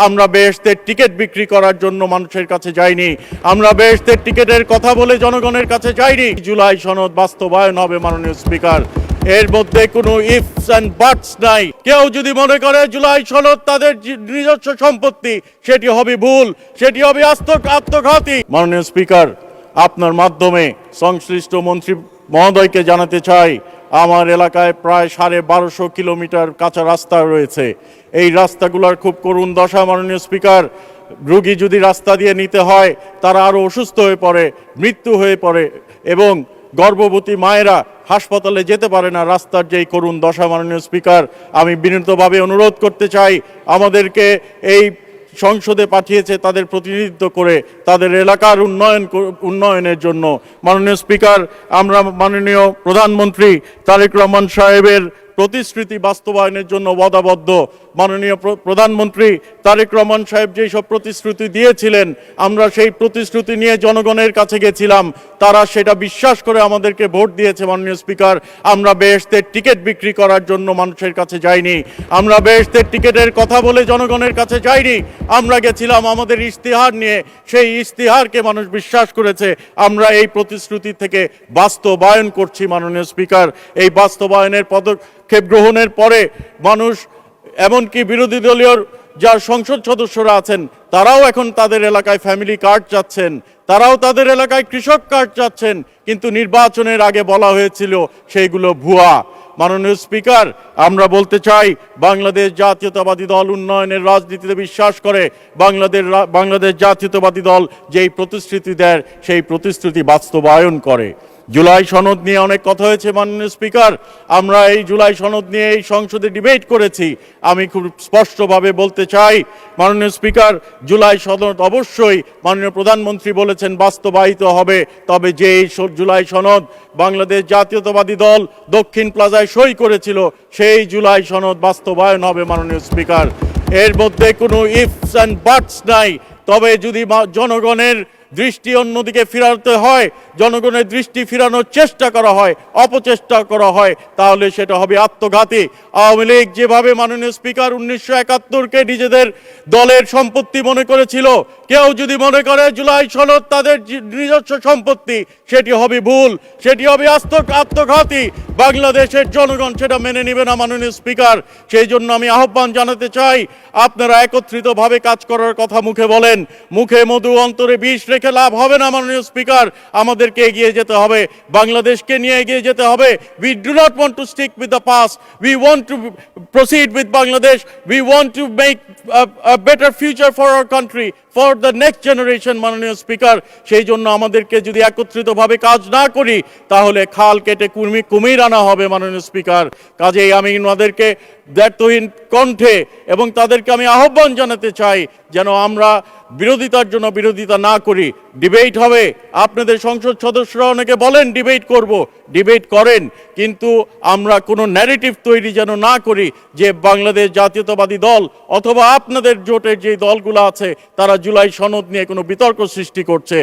আমরা বেহেশতের টিকিট বিক্রি করার জন্য মানুষের কাছে যাইনি, আমরা বেহেশতের টিকিটের কথা বলে জনগণের কাছে যাইনি। জুলাই সনদ বাস্তবায়ন হবে মাননীয় স্পিকার, এর মধ্যে কোনো ইফস অ্যান্ড বাটস নাই। কেউ যদি মনে করে জুলাই সনদ তাদের নিজস্ব সম্পত্তি, সেটি হবে ভুল, সেটি হবে আত্মঘাতী। মাননীয় স্পিকার, আপনার মাধ্যমে সংশ্লিষ্ট মন্ত্রী মহোদয়কে জানাতে চাই, আমার এলাকায় প্রায় 1250 কিলোমিটার কাঁচা রাস্তা রয়েছে। এই রাস্তাগুলোর খুব করুণ দশা মাননীয় স্পিকার। রোগী যদি রাস্তা দিয়ে নিতে হয়, তারা আরও অসুস্থ হয়ে পড়ে, মৃত্যু হয়ে পড়ে, এবং গর্ভবতী মায়েরা হাসপাতালে যেতে পারে না। রাস্তার যেই করুণ দশা মাননীয় স্পিকার, আমি বিনীতভাবে অনুরোধ করতে চাই, আমাদেরকে এই সংসদে পাঠিয়েছে তাদের প্রতিনিধিত্ব করে তাদের এলাকার উন্নয়নের জন্য। মাননীয় স্পিকার, আমরা মাননীয় প্রধানমন্ত্রী তারেক রহমান সাহেবের প্রতিশ্রুতি বাস্তবায়নের জন্য ওয়াদাবদ্ধ। মাননীয় প্রধানমন্ত্রী তারেক রহমান সাহেব যেই সব প্রতিশ্রুতি দিয়েছিলেন, আমরা সেই প্রতিশ্রুতি নিয়ে জনগণের কাছে গেছিলাম, তারা সেটা বিশ্বাস করে আমাদেরকে ভোট দিয়েছে। মাননীয় স্পিকার, আমরা বেহেশতের টিকিট বিক্রি করার জন্য মানুষের কাছে যাইনি, আমরা বেহেশতের টিকিটের কথা বলে জনগণের কাছে যাইনি। আমরা গেছিলাম আমাদের ইশতেহার নিয়ে, সেই ইশতেহারকে মানুষ বিশ্বাস করেছে। আমরা এই প্রতিশ্রুতি থেকে বাস্তবায়ন করছি। মাননীয় স্পিকার, এই বাস্তবায়নের পদক্ষেপ গ্রহণের পরে মানুষ, এমনকি বিরোধী দলীয় যার সংসদ সদস্যরা আছেন, তারাও এখন তাদের এলাকায় ফ্যামিলি কার্ড চাচ্ছেন, তারাও তাদের এলাকায় কৃষক কার্ড চাচ্ছেন, কিন্তু নির্বাচনের আগে বলা হয়েছিল সেইগুলো ভুয়া। মাননীয় স্পিকার, আমরা বলতে চাই, বাংলাদেশ জাতীয়তাবাদী দল উন্নয়নের রাজনীতিতে বিশ্বাস করে। বাংলাদেশ জাতীয়তাবাদী দল যেই প্রতিশ্রুতি দেয়, সেই প্রতিশ্রুতি বাস্তবায়ন করে। জুলাই সনদ নিয়ে অনেক কথা হয়েছে মাননীয় স্পিকার, আমরা এই জুলাই সনদ নিয়ে এই সংসদে ডিবেট করেছি। আমি খুব স্পষ্টভাবে বলতে চাই মাননীয় স্পিকার, জুলাই সনদ অবশ্যই মাননীয় প্রধানমন্ত্রী বলেছেন বাস্তবায়িত হবে, তবে যে এই জুলাই সনদ বাংলাদেশ জাতীয়তাবাদী দল দক্ষিণ প্লাজায় সই করেছিল, সেই জুলাই সনদ বাস্তবায়ন হবে মাননীয় স্পিকার। এর মধ্যে কোনো ইফস অ্যান্ড বাটস নাই। তবে যদি জনগণের দৃষ্টি অন্যদিকে ফিরাতে হয়, জনগণের দৃষ্টি ফিরানোর চেষ্টা করা হয়, অপচেষ্টা করা হয়, তাহলে সেটা হবে আত্মঘাতী। আওয়ামী লীগ যেভাবে মাননীয় স্পিকার 1971-কে নিজেদের দলের সম্পত্তি মনে করেছিল, কেউ যদি মনে করে জুলাই সনদ তাদের নিজস্ব সম্পত্তি, সেটি হবে ভুল, সেটি হবে আত্মঘাতী। বাংলাদেশের জনগণ সেটা মেনে নেবে না মাননীয় স্পিকার। সেই জন্য আমি আহ্বান জানাতে চাই, আপনারা একত্রিতভাবে কাজ করার কথা মুখে বলেন, মুখে মধু অন্তরে বিষ রেখে লাভ হবে না মাননীয় স্পিকার। আমাদেরকে এগিয়ে যেতে হবে, বাংলাদেশকে নিয়ে এগিয়ে যেতে হবে। We do not want to stick with the past. We want to proceed with Bangladesh. We want to make a better future for our country, for the next generation মাননীয় স্পিকার। সেই জন্য আমাদেরকে যদি একত্রিতভাবে কাজ না করি, তাহলে খাল কেটে কুমির আনা হবে মাননীয় স্পিকার। কাজেই আমি ওনাদেরকে দ্ব্যর্থহীন কণ্ঠে এবং তাদেরকে আমি আহ্বান জানাতে চাই, যেন আমরা বিরোধিতার জন্য বিরোধিতা না করি। ডিবেট হবে, আপনাদের সংসদ সদস্যরা অনেকে বলেন ডিবেট করব, ডিবেট করেন, কিন্তু আমরা কোনো ন্যারেটিভ তৈরি যেন না করি যে বাংলাদেশ জাতীয়তাবাদী দল অথবা আপনাদের জোটের যে দলগুলো আছে, তারা জুলাই সনদ নিয়ে কোনো বিতর্ক সৃষ্টি করছে।